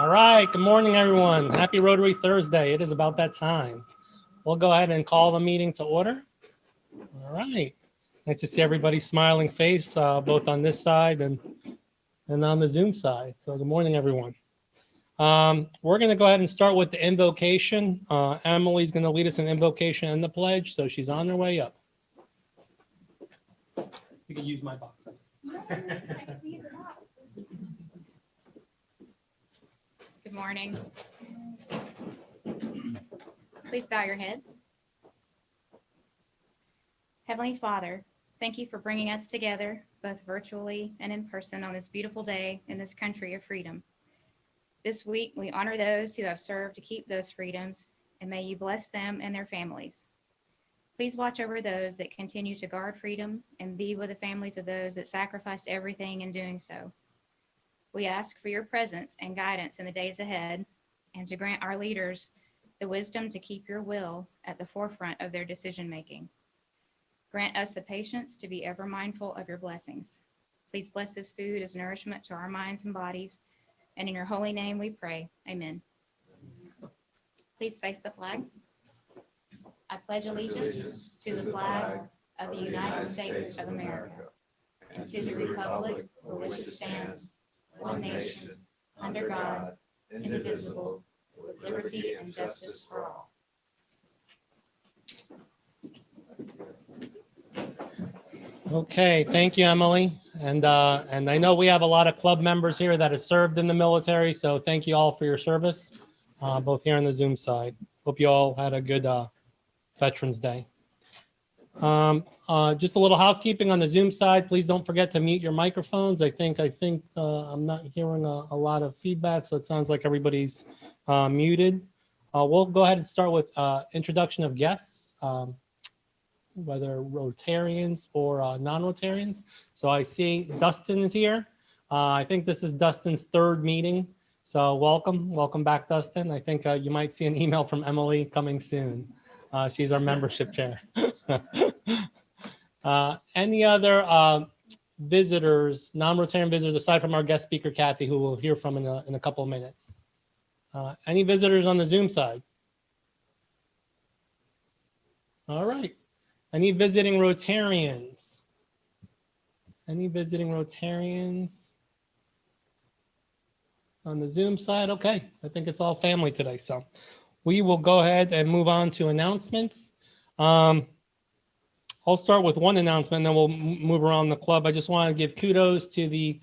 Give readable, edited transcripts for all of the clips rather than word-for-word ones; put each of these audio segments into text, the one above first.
All right, good morning, everyone. Happy Rotary Thursday. It is about that time. We'll go ahead and call the meeting to order. All right. Nice to see everybody's smiling face, both on this side and on the Zoom side. So good morning, everyone. We're going to go ahead and start with the invocation. Emily's going to lead us in invocation and the pledge, so she's on her way up. You can use my box. Good morning. Please bow your heads. Heavenly Father, thank you for bringing us together, both virtually and in person, on this beautiful day in this country of freedom. This week, we honor those who have served to keep those freedoms, and may you bless them and their families. Please watch over those that continue to guard freedom and be with the families of those that sacrificed everything in doing so. We ask for your presence and guidance in the days ahead, and to grant our leaders the wisdom to keep your will at the forefront of their decision-making. Grant us the patience to be ever mindful of your blessings. Please bless this food as nourishment to our minds and bodies, and in your holy name we pray. Amen. Please face the flag. I pledge allegiance to the flag of the United States of America, and to the republic for which it stands, one nation, under God, indivisible, with liberty and justice for all. Okay, thank you, Emily. And I know we have a lot of club members here that have served in the military, so thank you all for your service, both here on the Zoom side. Hope you all had a good Veterans Day. Just a little housekeeping on the Zoom side. Please don't forget to mute your microphones. I think I'm not hearing a lot of feedback, so it sounds like everybody's muted. We'll go ahead and start with introduction of guests, whether Rotarians or non-Rotarians. So I see Dustin is here. I think this is Dustin's third meeting. So welcome back, Dustin. I think you might see an email from Emily coming soon. She's our membership chair. Any other visitors, non-Rotarian visitors, aside from our guest speaker, Kathy, who we'll hear from in a couple of minutes? Any visitors on the Zoom side? All right. Any visiting Rotarians? Any visiting Rotarians on the Zoom side? Okay, I think it's all family today, so we will go ahead and move on to announcements. I'll start with one announcement, and then we'll move around the club. I just want to give kudos to the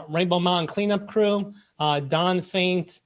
Rainbow Mountain cleanup crew. Don Faint,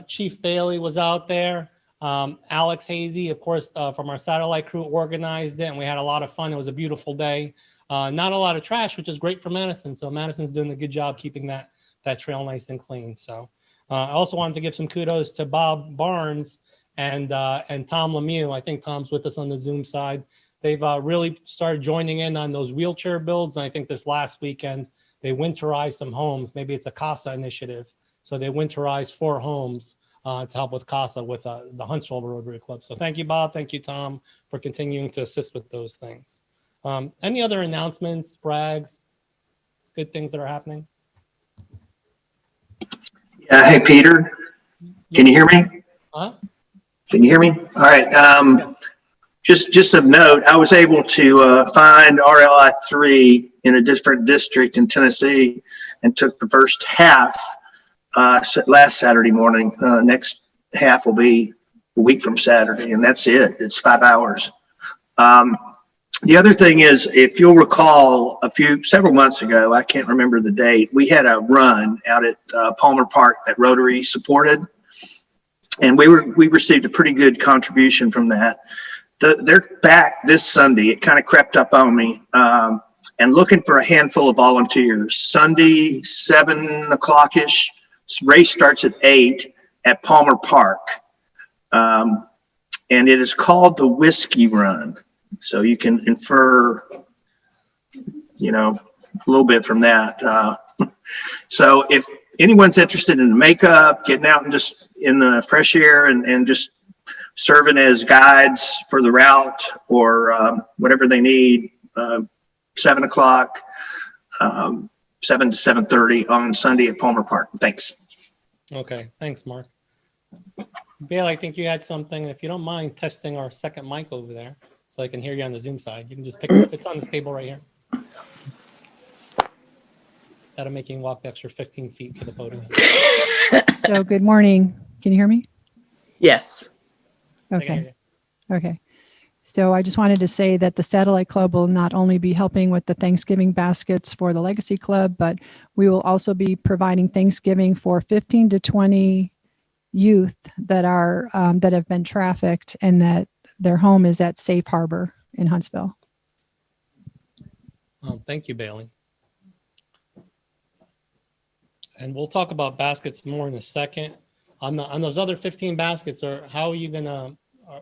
Chief Bailey was out there. Alex Hazy, of course, from our satellite crew, organized it, and we had a lot of fun. It was a beautiful day. Not a lot of trash, which is great for Madison. So Madison's doing a good job keeping that trail nice and clean. So I also wanted to give some kudos to Bob Barnes and Tom Lemieux. I think Tom's with us on the Zoom side. They've really started joining in on those wheelchair builds. And I think this last weekend, they winterized some homes. Maybe it's a CASA initiative. So they winterized 4 homes to help with CASA with the Huntsville Rotary Club. So thank you, Bob. Thank you, Tom, for continuing to assist with those things. Any other announcements, brags, good things that are happening? Yeah. Hey, Peter, can you hear me? Huh? Can you hear me? All right. Yes. Just of note, I was able to find RLI-3 in a different district in Tennessee and took the first half last Saturday morning. Next half will be a week from Saturday, and that's it. It's 5 hours. The other thing is, if you'll recall, several months ago, I can't remember the date, we had a run out at Palmer Park that Rotary supported, and we received a pretty good contribution from that. They're back this Sunday. It kind of crept up on me, and looking for a handful of volunteers. Sunday, 7 o'clock-ish. Race starts at 8 at Palmer Park, and it is called the Whiskey Run. So you can infer, a little bit from that. So if anyone's interested in makeup, getting out and just in the fresh air and just serving as guides for the route or whatever they need, 7 o'clock, 7 to 7:30 on Sunday at Palmer Park. Thanks. Okay, thanks, Mark. Bill, I think you had something. If you don't mind testing our second mic over there, so I can hear you on the Zoom side. You can just pick it. It's on the table right here. Instead of making you walk the extra 15 feet to the podium. So good morning. Can you hear me? Yes. I can hear Okay. you. Okay. So I just wanted to say that the Satellite Club will not only be helping with the Thanksgiving baskets for the Legacy Club, but we will also be providing Thanksgiving for 15 to 20 youth that are that have been trafficked and that their home is at Safe Harbor in Huntsville. Thank you, Bailey. And we'll talk about baskets more in a second. On those other 15 baskets, how are you gonna?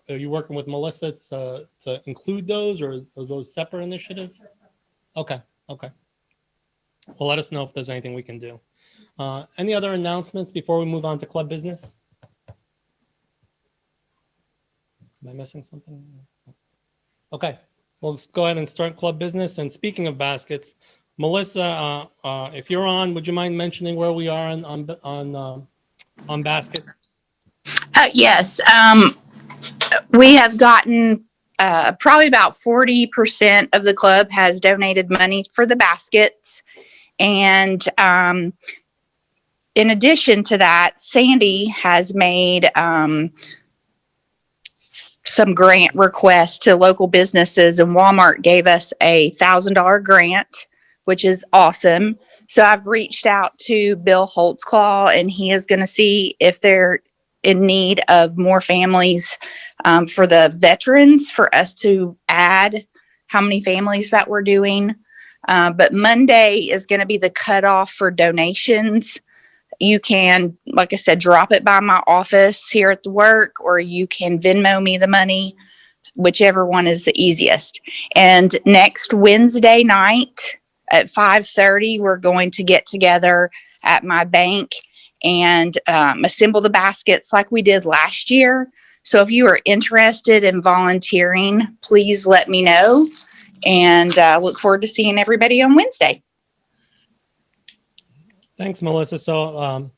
Are you working with Melissa to include those, or are those separate initiatives? Okay. Okay. Well, let us know if there's anything we can do. Any other announcements before we move on to club business? Am I missing something? Okay. Well, let's go ahead and start club business. And speaking of baskets, Melissa, if you're on, would you mind mentioning where we are on baskets? Yes. We have gotten probably about 40% of the club has donated money for the baskets. And in addition to that, Sandy has made some grant requests to local businesses, and Walmart gave us a $1,000 grant, which is awesome. So I've reached out to Bill Holtzclaw, and he is going to see if they're in need of more families for the veterans, for us to add how many families that we're doing. But Monday is going to be the cutoff for donations. You can, like I said, drop it by my office here at the work, or you can Venmo me the money, whichever one is the easiest. And next Wednesday night at 5:30, we're going to get together at my bank and assemble the baskets like we did last year. So if you are interested in volunteering, please let me know. And look forward to seeing everybody on Wednesday. Thanks, Melissa. So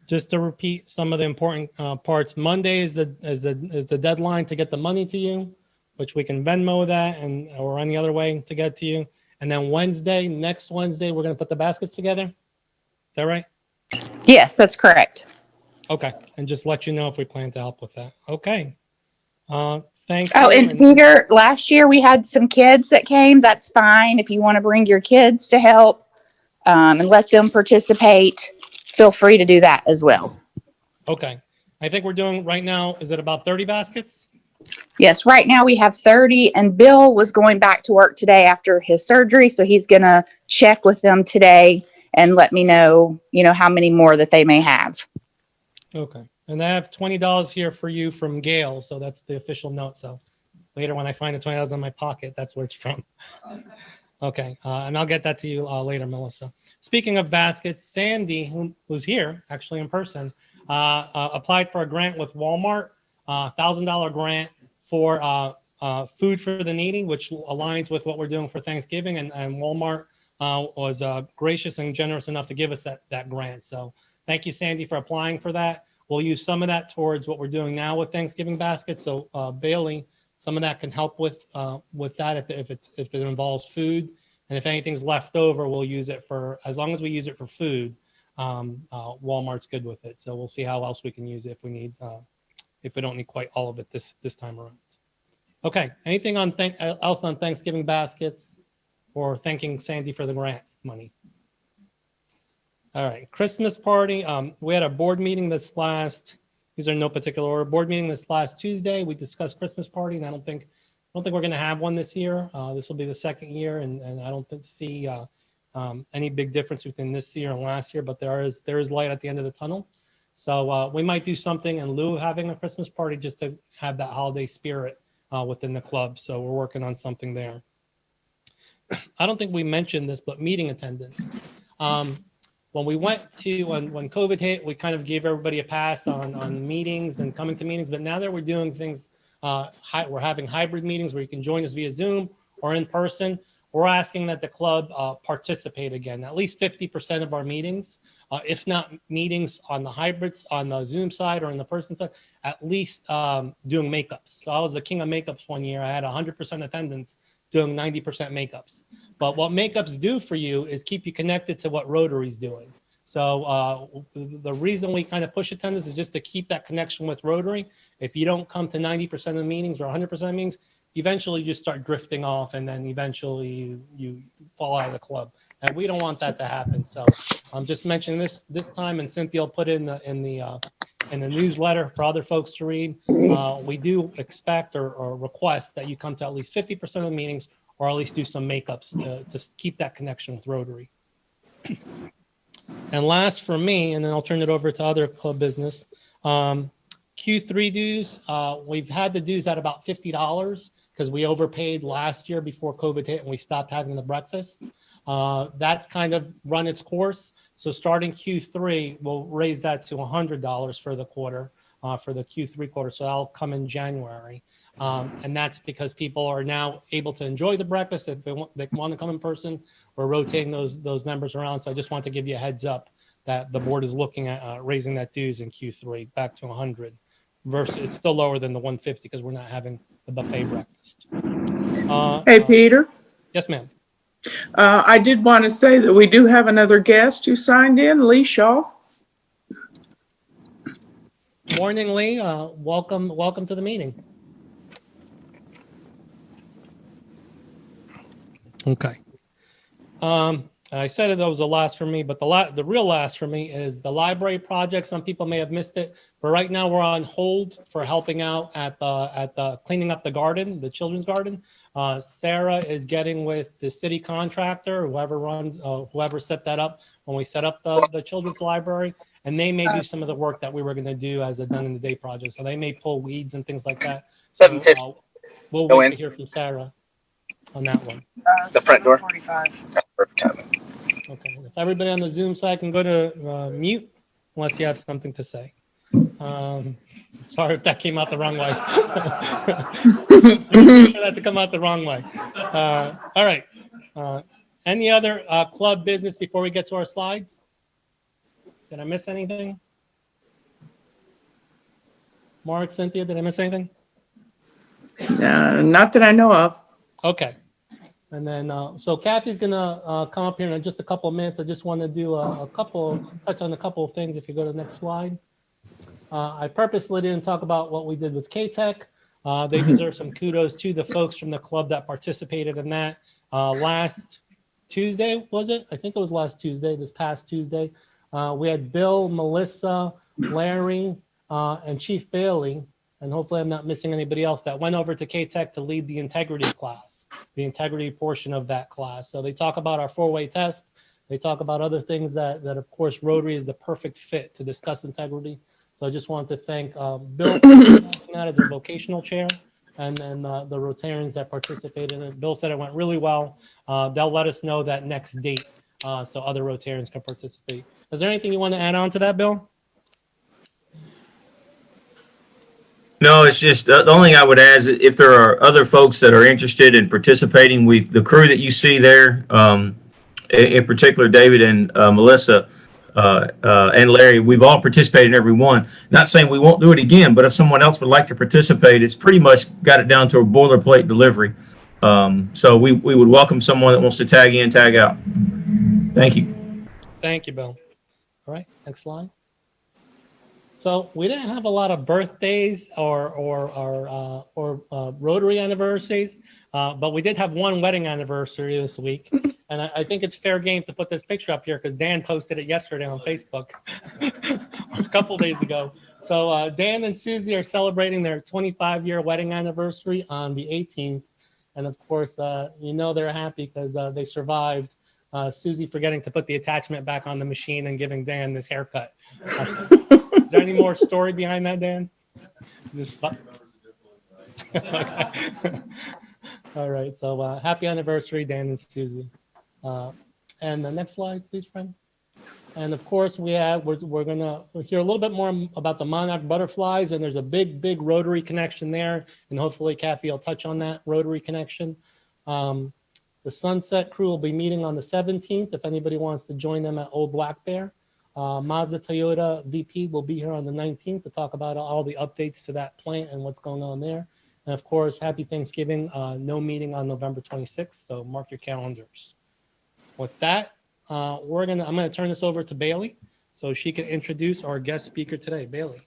just to repeat some of the important parts, Monday is the deadline to get the money to you, which we can Venmo that or any other way to get to you. And then next Wednesday, we're going to put the baskets together. Is that right? Yes, that's correct. Okay. And just let you know if we plan to help with that. Okay. Thank you. Oh, and Peter, last year we had some kids that came. That's fine. If you want to bring your kids to help and let them participate, feel free to do that as well. Okay. I think we're doing right now, is it about 30 baskets? Yes, right now we have 30, and Bill was going back to work today after his surgery, so he's going to check with them today and let me know, how many more that they may have. Okay. And I have $20 here for you from Gail, so that's the official note. So later when I find the $20 in my pocket, that's where it's from. Okay. And I'll get that to you later, Melissa. Speaking of baskets, Sandy, who's here actually in person, applied for a grant with Walmart, $1,000 grant for food for the needy, which aligns with what we're doing for Thanksgiving. And Walmart was gracious and generous enough to give us that grant. So thank you, Sandy, for applying for that. We'll use some of that towards what we're doing now with Thanksgiving baskets. So Bailey, some of that can help with that if it involves food. And if anything's left over, we'll use it as long as we use it for food. Walmart's good with it. So we'll see how else we can use it if we don't need quite all of it this time around. Okay. Anything else on Thanksgiving baskets or thanking Sandy for the grant money? All right. Christmas party. We had a board meeting these are in no particular order. Board meeting this last Tuesday. We discussed Christmas party, and I don't think we're going to have one this year. This will be the second year, and I don't see any big difference between this year and last year. But there is light at the end of the tunnel. So we might do something in lieu of having a Christmas party just to have that holiday spirit within the club. So we're working on something there. I don't think we mentioned this, but meeting attendance. When COVID hit, we kind of gave everybody a pass on meetings and coming to meetings. But now that we're doing things, we're having hybrid meetings where you can join us via Zoom or in person. We're asking that the club participate again. At least 50% of our meetings if not meetings on the hybrids, on the Zoom side or on the person side, at least doing makeups. So I was the king of makeups one year. I had 100% attendance doing 90% makeups. But what makeups do for you is keep you connected to what Rotary's doing. So the reason we kind of push attendance is just to keep that connection with Rotary. If you don't come to 90% of the meetings or 100% of the meetings, eventually you just start drifting off, and then eventually you fall out of the club. And we don't want that to happen. So I'm just mentioning this time, and Cynthia will put in the newsletter for other folks to read. We do expect or request that you come to at least 50% of the meetings, or at least do some makeups to keep that connection with Rotary. And last for me, and then I'll turn it over to other club business. Q3 dues, we've had the dues at about $50 because we overpaid last year before COVID hit and we stopped having the breakfast. That's kind of run its course. So starting Q3, we'll raise that to $100 for the quarter, for the Q3 quarter. So that'll come in January. And that's because people are now able to enjoy the breakfast. If they want to come in person, we're rotating those members around. So I just want to give you a heads up that the board is looking at raising that dues in Q3 back to 100. Versus, it's still lower than the 150 because we're not having the buffet breakfast. Hey, Peter. Yes, ma'am. I did want to say that we do have another guest who signed in, Lee Shaw. Morning, Lee. Welcome to the meeting. Okay. I said that was the last for me, but the real last for me is the library project. Some people may have missed it, but right now we're on hold for helping out at the cleaning up the garden, the children's garden. Sarah is getting with the city contractor, whoever set that up when we set up the children's library, and they may do some of the work that we were going to do as a done in the day project. So they may pull weeds and things like that. So we'll wait to hear from Sarah on that one. The front door. 7:45. Okay. If everybody on the Zoom side can go to mute, unless you have something to say. Sorry if that came out the wrong way. For that to come out the wrong way. All right. Any other club business before we get to our slides? Did I miss anything? Mark, Cynthia, did I miss anything? Not that I know of. Okay. And then, so Kathy's gonna come up here in just a couple of minutes. I just want to do touch on a couple of things. If you go to the next slide. I purposely didn't talk about what we did with K-Tech. They deserve some kudos to the folks from the club that participated in that. Last Tuesday, was it? I think it was last Tuesday, this past Tuesday. We had Bill, Melissa, Larry, and Chief Bailey, and hopefully I'm not missing anybody else, that went over to K-Tech to lead the integrity class, the integrity portion of that class. So they talk about our four-way test. They talk about other things that of course, Rotary is the perfect fit to discuss integrity. So I just want to thank Bill for that as our vocational chair, and then the Rotarians that participated in it. Bill said it went really well. They'll let us know that next date so other Rotarians can participate. Is there anything you want to add on to that, Bill? No, it's just the only thing I would add is that if there are other folks that are interested in participating, the crew that you see there, in particular, David and Melissa and Larry, we've all participated in every one. Not saying we won't do it again, but if someone else would like to participate, it's pretty much got it down to a boilerplate delivery. So we would welcome someone that wants to tag in, tag out. Thank you. Thank you, Bill. All right, next slide. So we didn't have a lot of birthdays or Rotary anniversaries, but we did have one wedding anniversary this week. And I think it's fair game to put this picture up here because Dan posted it yesterday on Facebook a couple days ago. So Dan and Susie are celebrating their 25-year wedding anniversary on the 18th. And of course, you know they're happy because they survived Susie forgetting to put the attachment back on the machine and giving Dan this haircut. Is there any more story behind that, Dan? All right, so happy anniversary, Dan and Susie. And the next slide, please, friend. And of course, we're going to hear a little bit more about the Monarch Butterflies, and there's a big Rotary connection there, and hopefully Kathy will touch on that Rotary connection. The Sunset crew will be meeting on the 17th if anybody wants to join them at Old Black Bear. Mazda Toyota VP will be here on the 19th to talk about all the updates to that plant and what's going on there. And of course, happy Thanksgiving. No meeting on November 26th, so mark your calendars. With that, I'm gonna turn this over to Bailey so she can introduce our guest speaker today. Bailey.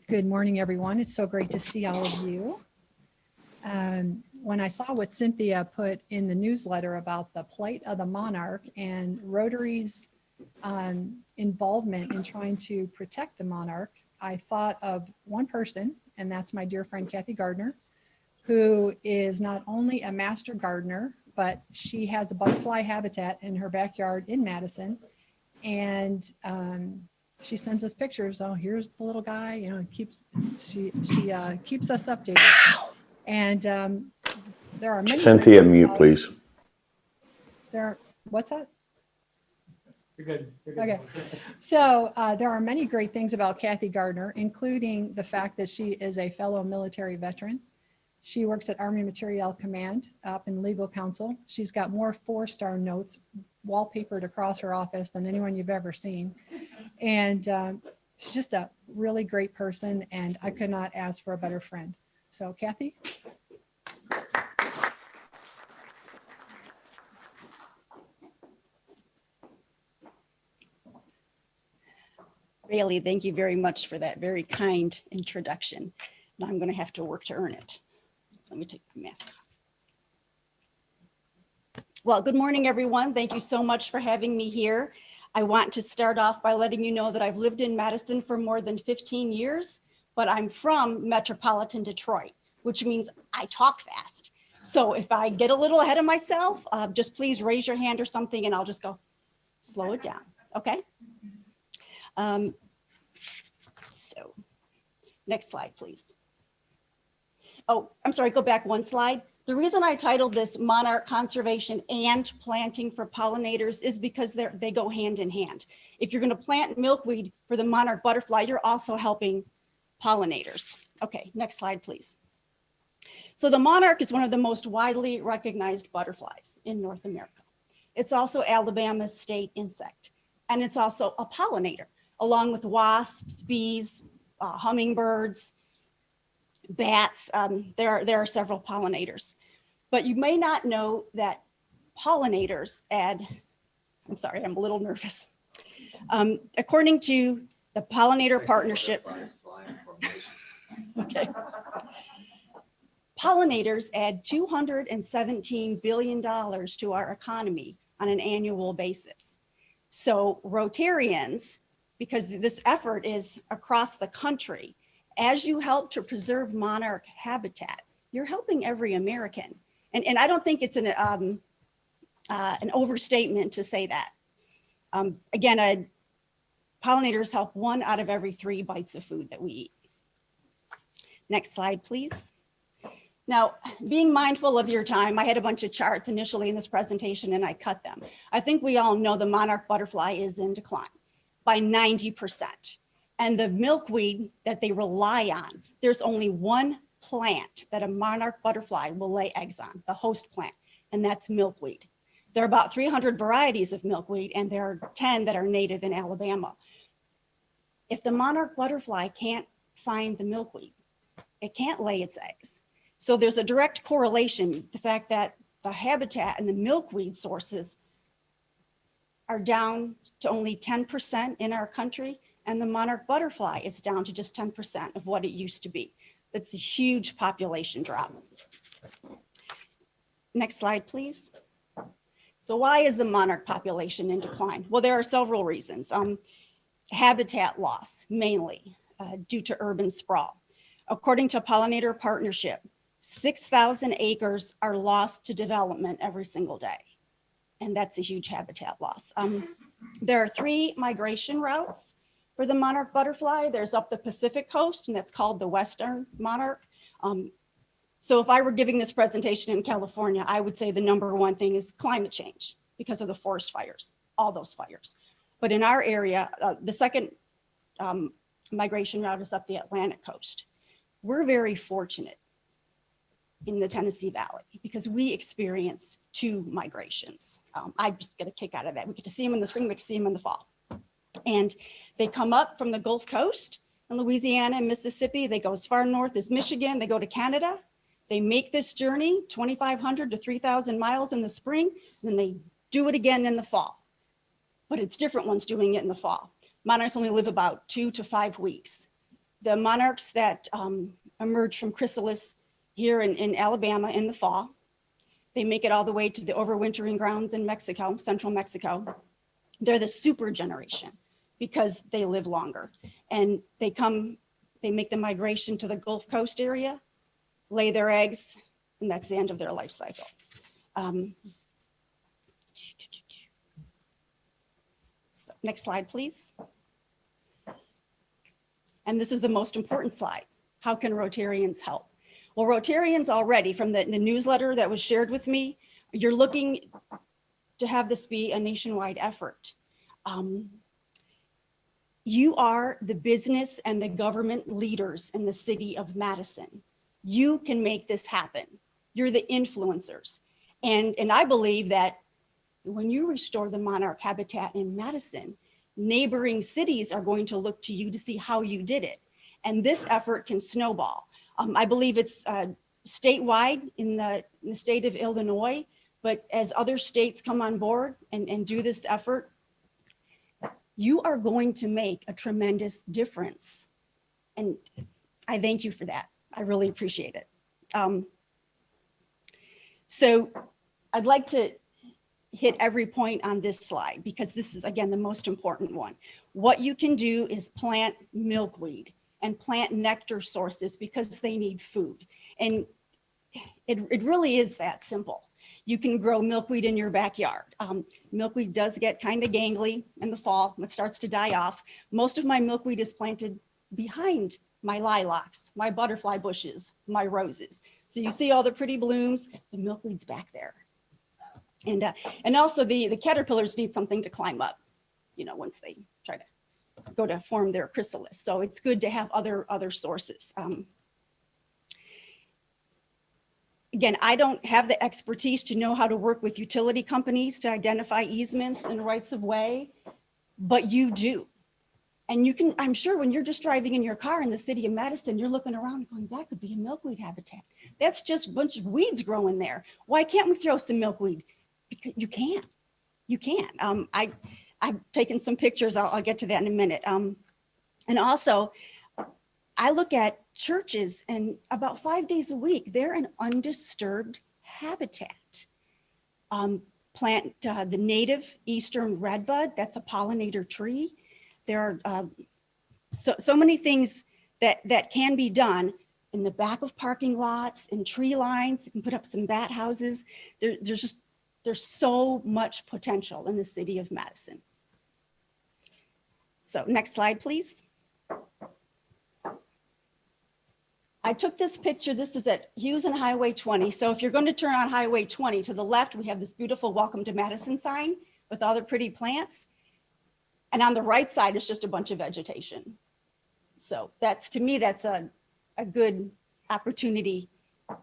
Good morning, everyone. It's so great to see all of you. When I saw what Cynthia put in the newsletter about the plight of the Monarch and Rotary's involvement in trying to protect the Monarch, I thought of one person, and that's my dear friend Kathy Gardner, who is not only a master gardener, but she has a butterfly habitat in her backyard in Madison. And she sends us pictures. Oh, here's the little guy. You know, keeps us updated. Wow. And there are many. Cynthia, mute, please. What's that? You're good. You're good. Okay. So there are many great things about Kathy Gardner, including the fact that she is a fellow military veteran. She works at Army Materiel Command up in legal counsel. She's got more 4-star notes wallpapered across her office than anyone you've ever seen. And she's just a really great person, and I could not ask for a better friend. So Kathy. Bailey, thank you very much for that very kind introduction. Now I'm going to have to work to earn it. Let me take my mask off. Well, good morning, everyone. Thank you so much for having me here. I want to start off by letting you know that I've lived in Madison for more than 15 years, but I'm from metropolitan Detroit, which means I talk fast. So if I get a little ahead of myself, just please raise your hand or something and I'll just go slow it down, okay? So next slide, please. Oh, I'm sorry, go back one slide. The reason I titled this Monarch Conservation and Planting for Pollinators is because they go hand in hand. If you're going to plant milkweed for the monarch butterfly, you're also helping pollinators. Okay, next slide, please. So the monarch is one of the most widely recognized butterflies in North America. It's also Alabama's state insect, and it's also a pollinator, along with wasps, bees, hummingbirds, bats. There are several pollinators, but you may not know that pollinators add, I'm sorry, I'm a little nervous. According to the Pollinator Partnership, okay. Pollinators add $217 billion to our economy on an annual basis. So Rotarians, because this effort is across the country, as you help to preserve monarch habitat, you're helping every American. And I don't think it's an overstatement to say that. Again, pollinators help 1 out of every 3 bites of food that we eat. Next slide, please. Now, being mindful of your time, I had a bunch of charts initially in this presentation and I cut them. I think we all know the monarch butterfly is in decline by 90%. And the milkweed that they rely on, there's only one plant that a monarch butterfly will lay eggs on, the host plant, and that's milkweed. There are about 300 varieties of milkweed, and there are 10 that are native in Alabama. If the monarch butterfly can't find the milkweed, it can't lay its eggs. So there's a direct correlation, the fact that the habitat and the milkweed sources are down to only 10% in our country, and the monarch butterfly is down to just 10% of what it used to be. That's a huge population drop. Next slide, please. So why is the monarch population in decline? Well, there are several reasons. Habitat loss, mainly due to urban sprawl. According to Pollinator Partnership, 6,000 acres are lost to development every single day. And that's a huge habitat loss. There are 3 migration routes for the monarch butterfly. There's up the Pacific coast, and that's called the Western monarch. So if I were giving this presentation in California, I would say the #1 thing is climate change because of the forest fires, all those fires. But in our area, the second migration route is up the Atlantic coast. We're very fortunate in the Tennessee Valley because we experience 2 migrations. I just get a kick out of that. We get to see them in the spring, we get to see them in the fall. And they come up from the Gulf Coast in Louisiana and Mississippi. They go as far north as Michigan. They go to Canada. They make this journey 2,500 to 3,000 miles in the spring, and then they do it again in the fall. But it's different ones doing it in the fall. Monarchs only live about 2 to 5 weeks. The monarchs that emerge from chrysalis here in Alabama in the fall, they make it all the way to the overwintering grounds in Mexico, central Mexico. They're the super generation because they live longer. And they make the migration to the Gulf Coast area, lay their eggs, and that's the end of their life cycle. So next slide, please. And this is the most important slide. How can Rotarians help? Well, Rotarians already, from the newsletter that was shared with me, you're looking to have this be a nationwide effort. You are the business and the government leaders in the city of Madison. You can make this happen. You're the influencers. And I believe that when you restore the monarch habitat in Madison, neighboring cities are going to look to you to see how you did it. And this effort can snowball. I believe it's statewide in the state of Illinois, but as other states come on board and do this effort, you are going to make a tremendous difference. And I thank you for that. I really appreciate it. So I'd like to hit every point on this slide because this is, again, the most important one. What you can do is plant milkweed and plant nectar sources because they need food. And it really is that simple. You can grow milkweed in your backyard. Milkweed does get kind of gangly in the fall. It starts to die off. Most of my milkweed is planted behind my lilacs, my butterfly bushes, my roses. So you see all the pretty blooms, the milkweed's back there. And also the caterpillars need something to climb up, you know, once they try to go to form their chrysalis. So it's good to have other sources. Again, I don't have the expertise to know how to work with utility companies to identify easements and rights of way, but you do. And you can, I'm sure when you're just driving in your car in the city of Madison, you're looking around going, that could be a milkweed habitat. That's just a bunch of weeds growing there. Why can't we throw some milkweed? Because you can. You can. I've taken some pictures. I'll get to that in a minute. And also, I look at churches and about 5 days a week, they're an undisturbed habitat. Plant the native eastern redbud, that's a pollinator tree. There are so many things that can be done in the back of parking lots, in tree lines. You can put up some bat houses. There's so much potential in the city of Madison. So next slide, please. I took this picture. This is at Hughes and Highway 20. So if you're going to turn on Highway 20 to the left, we have this beautiful Welcome to Madison sign with all the pretty plants. And on the right side is just a bunch of vegetation. So that's, to me, that's a good opportunity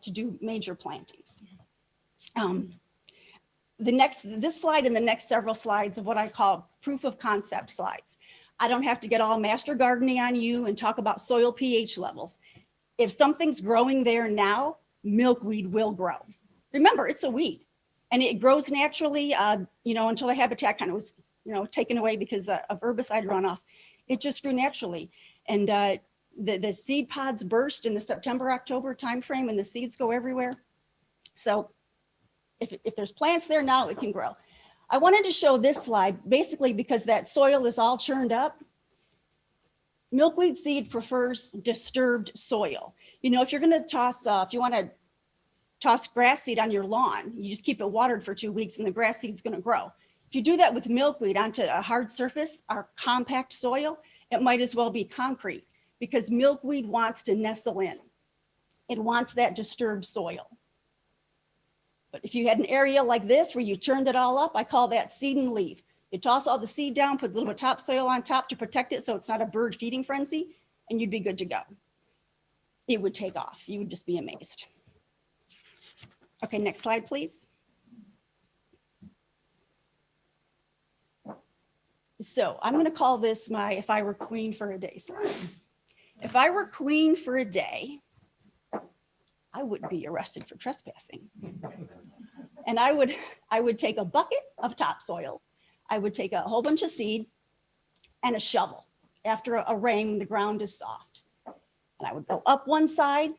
to do major plantings. This slide and the next several slides of what I call proof of concept slides. I don't have to get all master gardening on you and talk about soil pH levels. If something's growing there now, milkweed will grow. Remember, it's a weed and it grows naturally, until the habitat kind of was, taken away because of herbicide runoff. It just grew naturally. And the seed pods burst in the September, October timeframe and the seeds go everywhere. So if there's plants there now, it can grow. I wanted to show this slide basically because that soil is all churned up. Milkweed seed prefers disturbed soil. If you're going to toss, if you want to toss grass seed on your lawn, you just keep it watered for 2 weeks and the grass seed is going to grow. If you do that with milkweed onto a hard surface or compact soil, it might as well be concrete because milkweed wants to nestle in. It wants that disturbed soil. But if you had an area like this where you churned it all up, I call that seed and leave. You toss all the seed down, put a little bit of topsoil on top to protect it so it's not a bird feeding frenzy, and you'd be good to go. It would take off. You would just be amazed. Okay, next slide, please. So I'm going to call this my if I were queen for a day slide. If I were queen for a day, I would be arrested for trespassing. And I would take a bucket of topsoil. I would take a whole bunch of seed and a shovel after a rain when the ground is soft. And I would go up one side.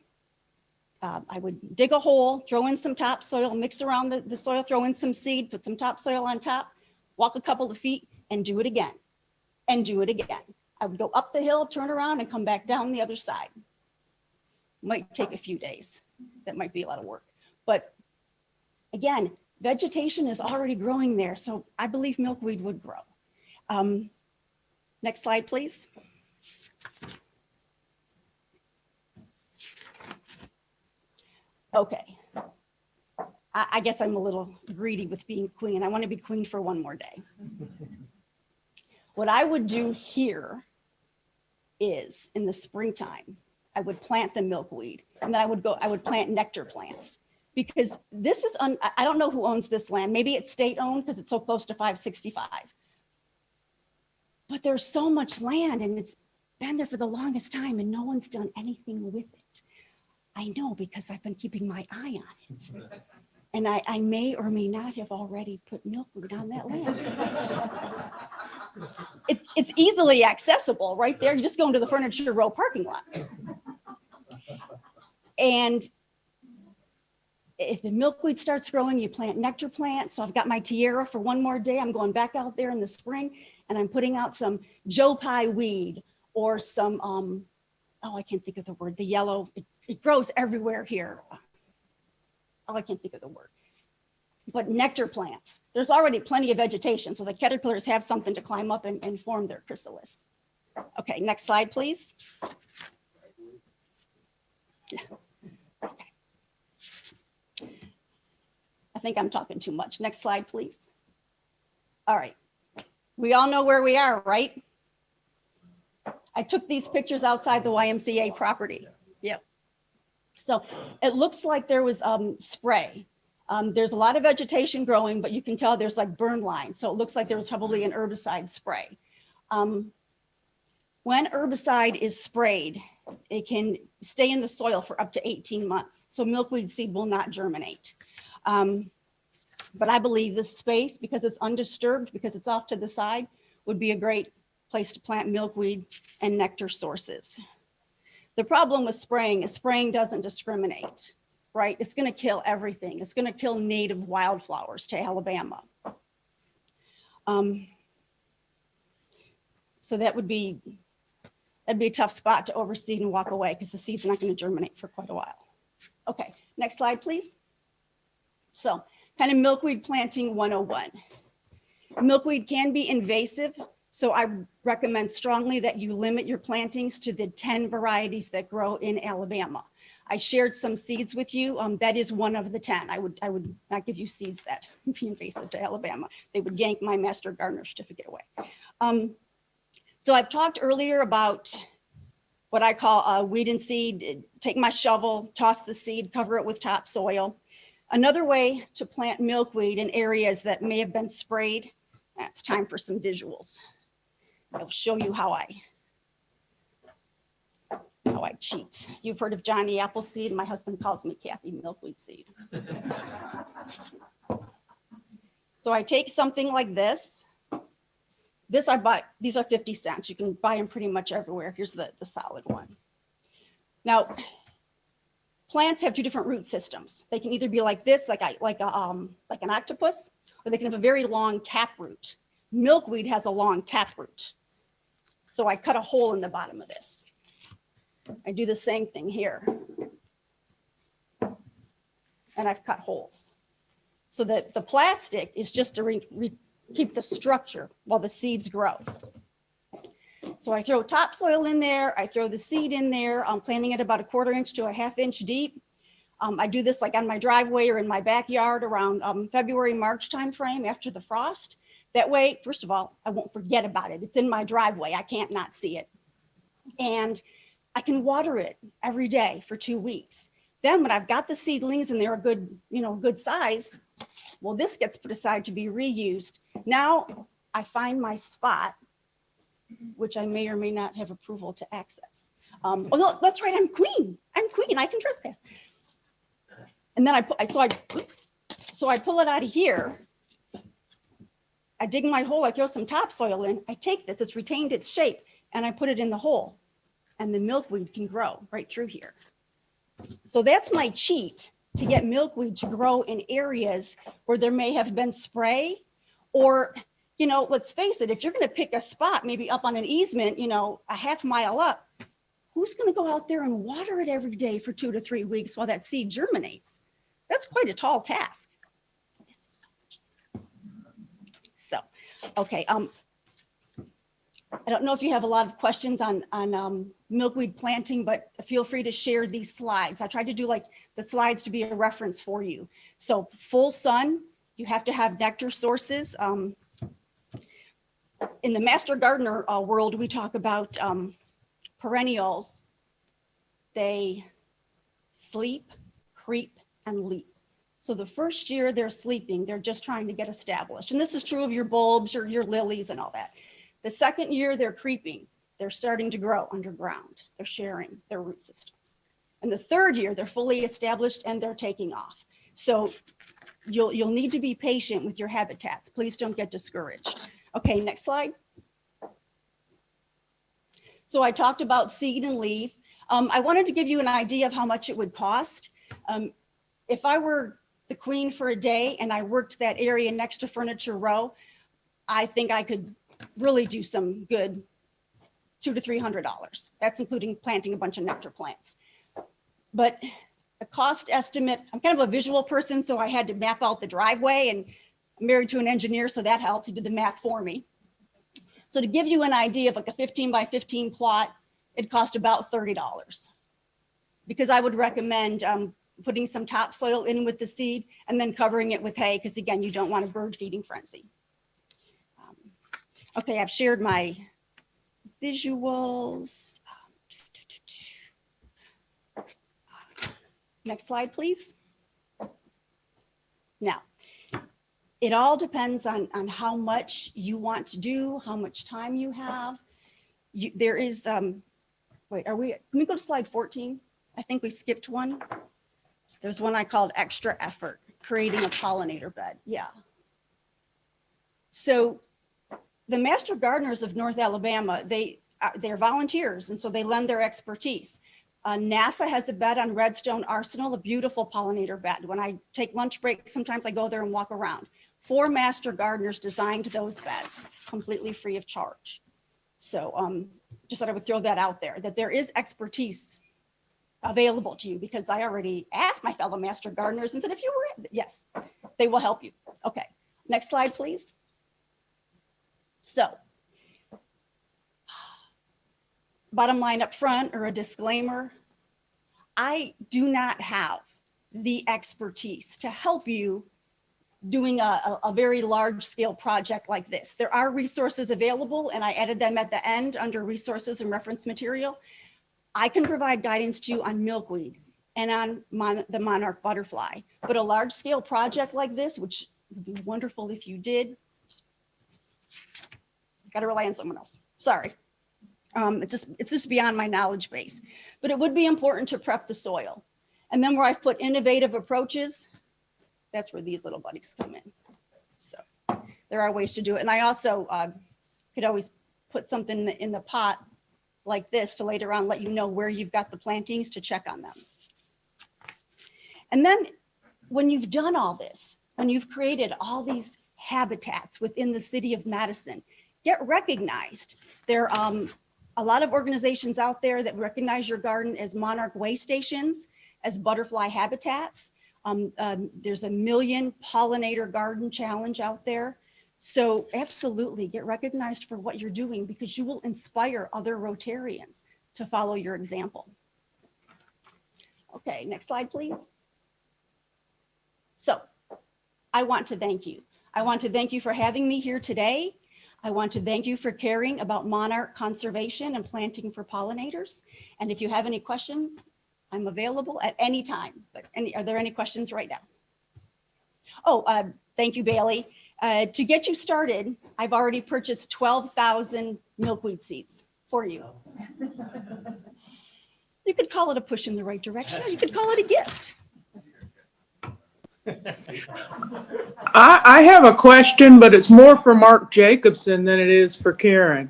I would dig a hole, throw in some topsoil, mix around the soil, throw in some seed, put some topsoil on top, walk a couple of feet and do it again and do it again. I would go up the hill, turn around and come back down the other side. Might take a few days. That might be a lot of work. But again, vegetation is already growing there. So I believe milkweed would grow. Next slide, please. Okay. I guess I'm a little greedy with being queen. I want to be queen for one more day. What I would do here is in the springtime, I would plant the milkweed and then I would plant nectar plants because this is, I don't know who owns this land. Maybe it's state owned because it's so close to 565. But there's so much land and it's been there for the longest time and no one's done anything with it. I know because I've been keeping my eye on it. And I may or may not have already put milkweed on that land. It's easily accessible right there. You just go into the Furniture Row parking lot. And if the milkweed starts growing, you plant nectar plants. So I've got my tiara for one more day. I'm going back out there in the spring and I'm putting out some Joe Pye weed or some, oh, I can't think of the word, the yellow, it grows everywhere here. Oh, I can't think of the word. But nectar plants. There's already plenty of vegetation, so the caterpillars have something to climb up and form their chrysalis. Okay, next slide, please. Yeah. Okay. I think I'm talking too much. Next slide, please. All right. We all know where we are, right? I took these pictures outside the YMCA property. Yep. So it looks like there was spray. There's a lot of vegetation growing, but you can tell there's like burn lines. So it looks like there was probably an herbicide spray. When herbicide is sprayed, it can stay in the soil for up to 18 months. So milkweed seed will not germinate. But I believe this space, because it's undisturbed, because it's off to the side, would be a great place to plant milkweed and nectar sources. The problem with spraying is spraying doesn't discriminate, right? It's going to kill everything. It's going to kill native wildflowers to Alabama. So that'd be a tough spot to overseed and walk away because the seed's not going to germinate for quite a while. Okay, next slide, please. So kind of milkweed planting 101. Milkweed can be invasive. So I recommend strongly that you limit your plantings to the 10 varieties that grow in Alabama. I shared some seeds with you. That is one of the 10. I would not give you seeds that would be invasive to Alabama. They would yank my Master Gardener certificate away. So I've talked earlier about what I call weed and seed. Take my shovel, toss the seed, cover it with topsoil. Another way to plant milkweed in areas that may have been sprayed. It's time for some visuals. I'll show you how I cheat. You've heard of Johnny Appleseed. My husband calls me Kathy Milkweed Seed. So I take something like this. This I bought, these are 50 cents. You can buy them pretty much everywhere. Here's the solid one. Now, plants have two different root systems. They can either be like this, like an octopus, or they can have a very long tap root. Milkweed has a long tap root. So I cut a hole in the bottom of this. I do the same thing here. And I've cut holes. So that the plastic is just to keep the structure while the seeds grow. So I throw topsoil in there. I throw the seed in there. I'm planting it about 1/4 inch to 1/2 inch deep. I do this like on my driveway or in my backyard around February, March timeframe after the frost. That way, first of all, I won't forget about it. It's in my driveway. I can't not see it. And I can water it every day for 2 weeks. Then when I've got the seedlings and they're a good, good size, well, this gets put aside to be reused. Now I find my spot, which I may or may not have approval to access. Oh no, that's right, I'm queen, I can trespass. And then I pull it out of here. I dig my hole, I throw some topsoil in, I take this, it's retained its shape, and I put it in the hole. And the milkweed can grow right through here. So that's my cheat to get milkweed to grow in areas where there may have been spray, or, let's face it, if you're gonna pick a spot, maybe up on an easement, a half mile up, who's gonna go out there and water it every day for 2 to 3 weeks while that seed germinates? That's quite a tall task. This is so much easier. So, okay, I don't know if you have a lot of questions on milkweed planting, but feel free to share these slides. I tried to do like the slides to be a reference for you. So full sun, you have to have nectar sources. In the Master Gardener world, we talk about perennials. They sleep, creep, and leap. So the first year they're sleeping, they're just trying to get established. And this is true of your bulbs or your lilies and all that. The second year they're creeping, they're starting to grow underground. They're sharing their root systems. And the third year they're fully established and they're taking off. So you'll need to be patient with your habitats. Please don't get discouraged. Okay, next slide. So I talked about seed and leaf. I wanted to give you an idea of how much it would cost. If I were the queen for a day and I worked that area next to Furniture Row, I think I could really do some good $200 to $300. That's including planting a bunch of nectar plants. But a cost estimate, I'm kind of a visual person, so I had to map out the driveway, and I'm married to an engineer, so that helped. He did the math for me. So to give you an idea of like a 15 by 15 plot, it cost about $30. Because I would recommend putting some topsoil in with the seed and then covering it with hay, because again, you don't want a bird feeding frenzy. Okay, I've shared my visuals. Next slide, please. Now, it all depends on how much you want to do, how much time you have. There is, wait, can we go to slide 14? I think we skipped one. There's one I called extra effort, creating a pollinator bed. Yeah. So the Master Gardeners of North Alabama, they're volunteers, and so they lend their expertise. NASA has a bed on Redstone Arsenal, a beautiful pollinator bed. When I take lunch breaks, sometimes I go there and walk around. 4 Master Gardeners designed those beds completely free of charge. So just thought I would throw that out there, that there is expertise available to you, because I already asked my fellow Master Gardeners and said, if you were, yes, they will help you. Okay, next slide, please. So, bottom line up front, or a disclaimer, I do not have the expertise to help you doing a very large scale project like this. There are resources available, and I added them at the end under resources and reference material. I can provide guidance to you on milkweed and on the Monarch Butterfly, but a large scale project like this, which would be wonderful if you did, got to rely on someone else. Sorry. It's just beyond my knowledge base, but it would be important to prep the soil. And then where I've put innovative approaches, that's where these little buddies come in. So there are ways to do it. And I also could always put something in the pot like this to later on let you know where you've got the plantings to check on them. And then when you've done all this, when you've created all these habitats within the city of Madison, get recognized. There are a lot of organizations out there that recognize your garden as monarch way stations, as butterfly habitats. There's a Million Pollinator Garden Challenge out there. So absolutely get recognized for what you're doing, because you will inspire other Rotarians to follow your example. Okay, next slide, please. So I want to thank you. I want to thank you for having me here today. I want to thank you for caring about monarch conservation and planting for pollinators. And if you have any questions, I'm available at any time. But are there any questions right now? Oh, thank you, Bailey. To get you started, I've already purchased 12,000 milkweed seeds for you. You could call it a push in the right direction, or you could call it a gift. I have a question, but it's more for Mark Jacobson than it is for Karen.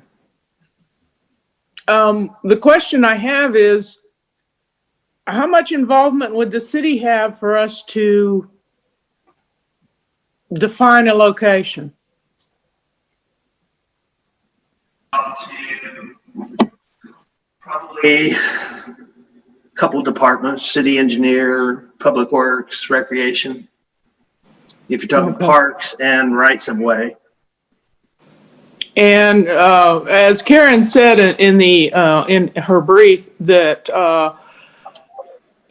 The question I have is, how much involvement would the city have for us to define a location? Probably a couple departments, city engineer, public works, recreation. If you're talking parks and rights of way. And as Karen said in her brief, that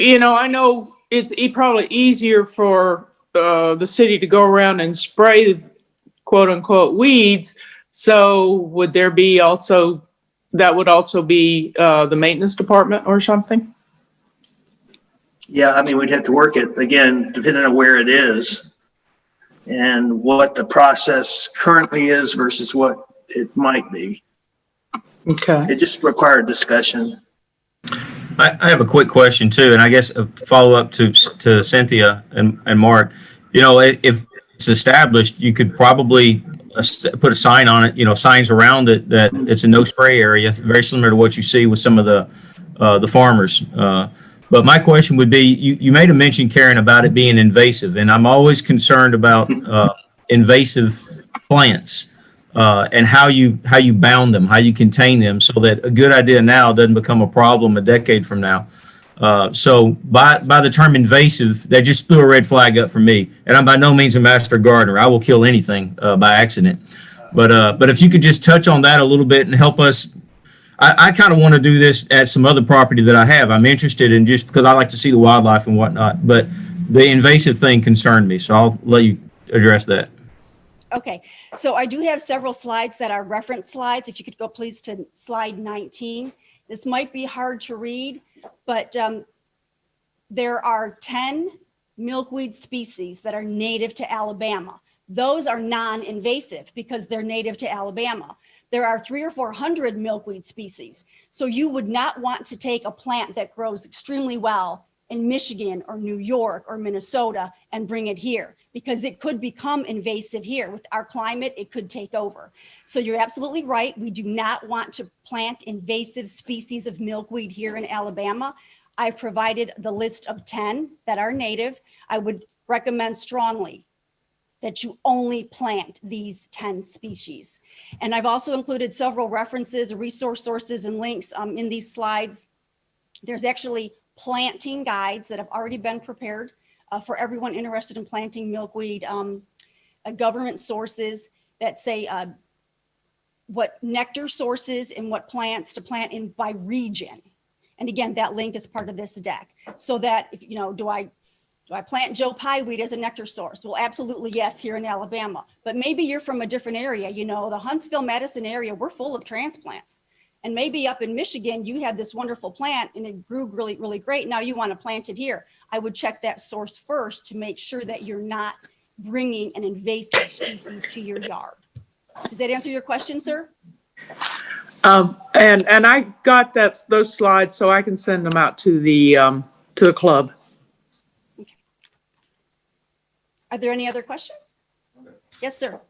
I know it's probably easier for the city to go around and spray quote unquote weeds. So would there be also, that would also be the maintenance department or something? Yeah, I mean, we'd have to work it again, depending on where it is and what the process currently is versus what it might be. Okay. It just required discussion. I have a quick question too, and I guess a follow up to Cynthia and Mark. If it's established, you could probably put a sign on it. Signs around it that it's a no spray area, very similar to what you see with some of the farmers. But my question would be, you made a mention, Karen, about it being invasive, and I'm always concerned about invasive plants and how you bound them, how you contain them, so that a good idea now doesn't become a problem a decade from now. So by the term invasive, that just threw a red flag up for me. And I'm by no means a master gardener. I will kill anything by accident. But if you could just touch on that a little bit and help us. I kind of want to do this at some other property that I have. I'm interested in, just because I like to see the wildlife and whatnot. But the invasive thing concerned me, so I'll let you address that. Okay, so I do have several slides that are reference slides. If you could go please to slide 19. This might be hard to read, but there are 10 milkweed species that are native to Alabama. Those are non-invasive because they're native to Alabama. There are 300 or 400 milkweed species. So you would not want to take a plant that grows extremely well in Michigan or New York or Minnesota and bring it here, because it could become invasive here. With our climate, it could take over. So you're absolutely right. We do not want to plant invasive species of milkweed here in Alabama. I've provided the list of 10 that are native. I would recommend strongly that you only plant these 10 species. And I've also included several references, resource sources, and links in these slides. There's actually planting guides that have already been prepared for everyone interested in planting milkweed, government sources that say what nectar sources and what plants to plant in by region. And again, that link is part of this deck. So that, if do I plant Joe Pye weed as a nectar source? Well, absolutely yes, here in Alabama. But maybe you're from a different area. The Huntsville, Madison area, we're full of transplants. And maybe up in Michigan, you had this wonderful plant and it grew really, really great. Now you want to plant it here. I would check that source first to make sure that you're not bringing an invasive species to your yard. Does that answer your question, sir? And I got those slides so I can send them out to the club. Okay. Are there any other questions? Yes, sir.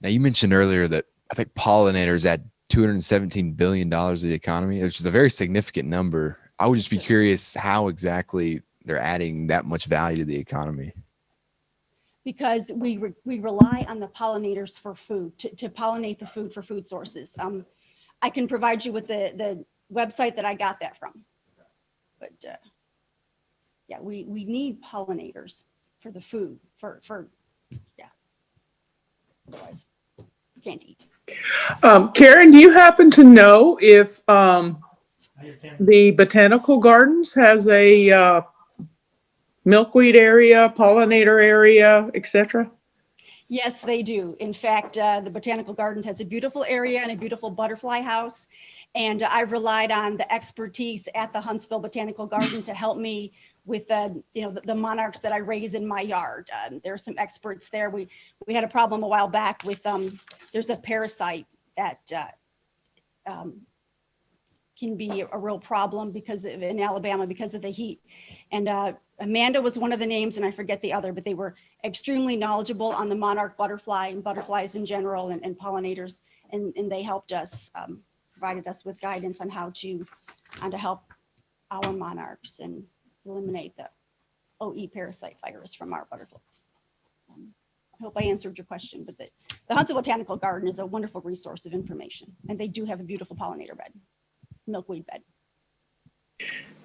Now, you mentioned earlier that I think pollinators add $217 billion to the economy, which is a very significant number. I would just be curious how exactly they're adding that much value to the economy. Because we rely on the pollinators for food, to pollinate the food for food sources. I can provide you with the website that I got that from. But yeah, we need pollinators for the food, yeah. Otherwise, you can't eat. Karen, do you happen to know if the Botanical Gardens has a milkweed area, pollinator area, etc.? Yes, they do. In fact, the Botanical Gardens has a beautiful area and a beautiful butterfly house. And I've relied on the expertise at the Huntsville Botanical Garden to help me with the monarchs that I raise in my yard. There are some experts there. We had a problem a while back with there's a parasite that can be a real problem in Alabama because of the heat. And Amanda was one of the names, and I forget the other, but they were extremely knowledgeable on the monarch butterfly and butterflies in general and pollinators. And they helped us, provided us with guidance on how to help our monarchs and eliminate the OE parasite virus from our butterflies. I hope I answered your question, but the Huntsville Botanical Garden is a wonderful resource of information, and they do have a beautiful pollinator bed, milkweed bed.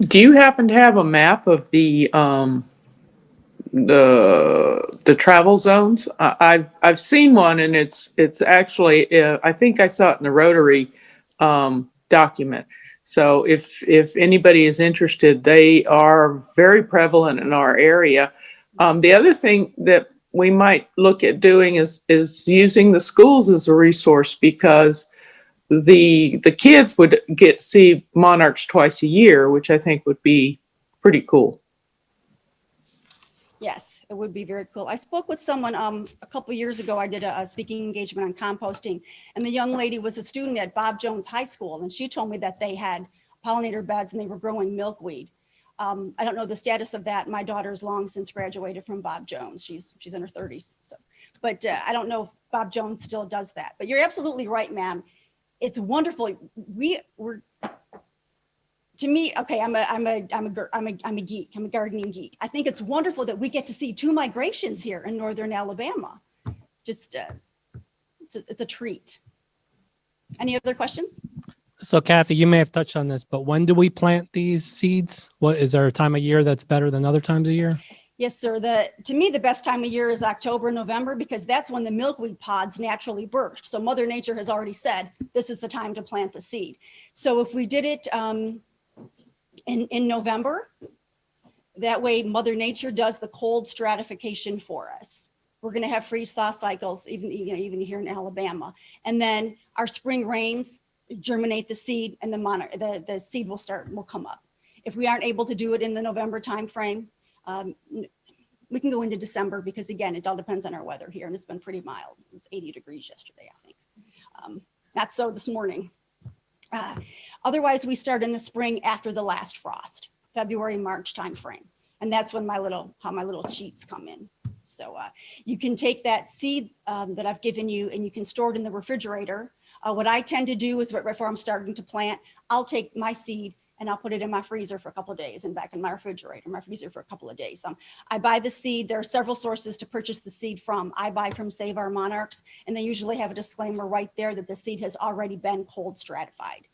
Do you happen to have a map of the travel zones? I've seen one, and it's actually I think I saw it in the Rotary document. So if anybody is interested, they are very prevalent in our area. The other thing that we might look at doing is using the schools as a resource, because the kids would get to see monarchs twice a year, which I think would be pretty cool. Yes, it would be very cool. I spoke with someone a couple of years ago. I did a speaking engagement on composting, and the young lady was a student at Bob Jones High School, and she told me that they had pollinator beds and they were growing milkweed. I don't know the status of that. My daughter's long since graduated from Bob Jones. She's in her 30s. So, but I don't know if Bob Jones still does that. But you're absolutely right, ma'am. It's wonderful. We're to me, okay, I'm a geek. I'm a gardening geek. I think it's wonderful that we get to see 2 migrations here in northern Alabama. Just it's a treat. Any other questions? So Kathy, you may have touched on this, but when do we plant these seeds? What is there a time of year that's better than other times of year? Yes, sir. To me, the best time of year is October, November, because that's when the milkweed pods naturally burst. So Mother Nature has already said, this is the time to plant the seed. So if we did it in November, that way Mother Nature does the cold stratification for us. We're going to have freeze thaw cycles, even here in Alabama. And then our spring rains germinate the seed, and the seed will come up. If we aren't able to do it in the November timeframe, we can go into December, because again, it all depends on our weather here, and it's been pretty mild. It was 80 degrees yesterday, I think. Not so this morning. Otherwise, we start in the spring after the last frost, February, March timeframe, and that's when my little cheats come in. So you can take that seed that I've given you, and you can store it in the refrigerator. What I tend to do is right before I'm starting to plant, I'll take my seed and I'll put it in my freezer for a couple of days and back in my refrigerator, my freezer for a couple of days. I buy the seed. There are several sources to purchase the seed from. I buy from Save Our Monarchs, and they usually have a disclaimer right there that the seed has already been cold stratified,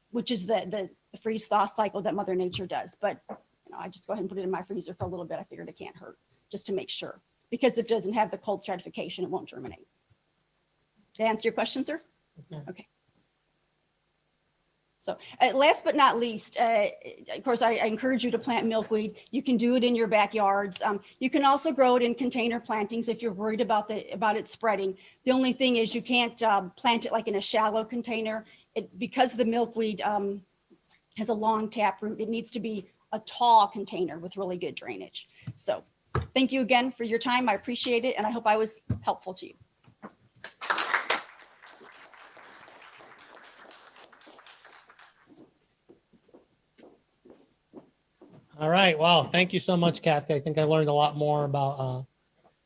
which is the freeze thaw cycle that Mother Nature does. But I just go ahead and put it in my freezer for a little bit. I figured it can't hurt, just to make sure, because if it doesn't have the cold stratification, it won't germinate. Did I answer your question, sir? Okay. So last but not least, of course, I encourage you to plant milkweed. You can do it in your backyards. You can also grow it in container plantings if you're worried about it spreading. The only thing is you can't plant it like in a shallow container. Because the milkweed has a long taproot, it needs to be a tall container with really good drainage. So thank you again for your time. I appreciate it, and I hope I was helpful to you. All right. Wow. Thank you so much, Kathy. I think I learned a lot more about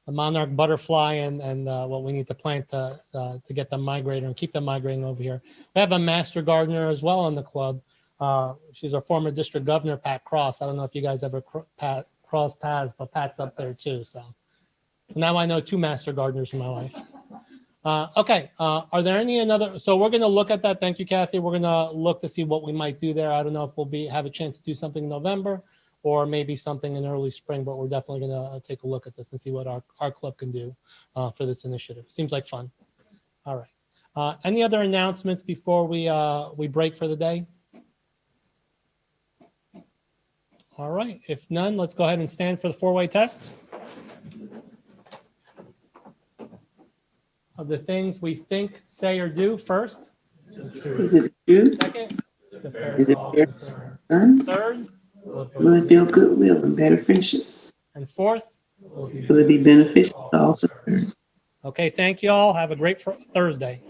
the monarch butterfly and what we need to plant to get them migrating and keep them migrating over here. We have a master gardener as well in the club. She's our former district governor, Pat Cross. I don't know if you guys ever crossed paths, but Pat's up there too. So now I know 2 master gardeners in my life. Okay. Are there any another? So we're going to look at that. Thank you, Kathy. We're going to look to see what we might do there. I don't know if we'll have a chance to do something in November or maybe something in early spring, but we're definitely going to take a look at this and see what our club can do for this initiative. Seems like fun. All right. Any other announcements before we break for the day? All right. If none, let's go ahead and stand for the 4-way test. of the things we think, say, or do first. Is it true? Second, is it fair Is to it all fair? concerned? Third, Will it build goodwill and better friendships? and fourth. Will it be beneficial to all concerned? Okay, thank you all. Have a great Thursday.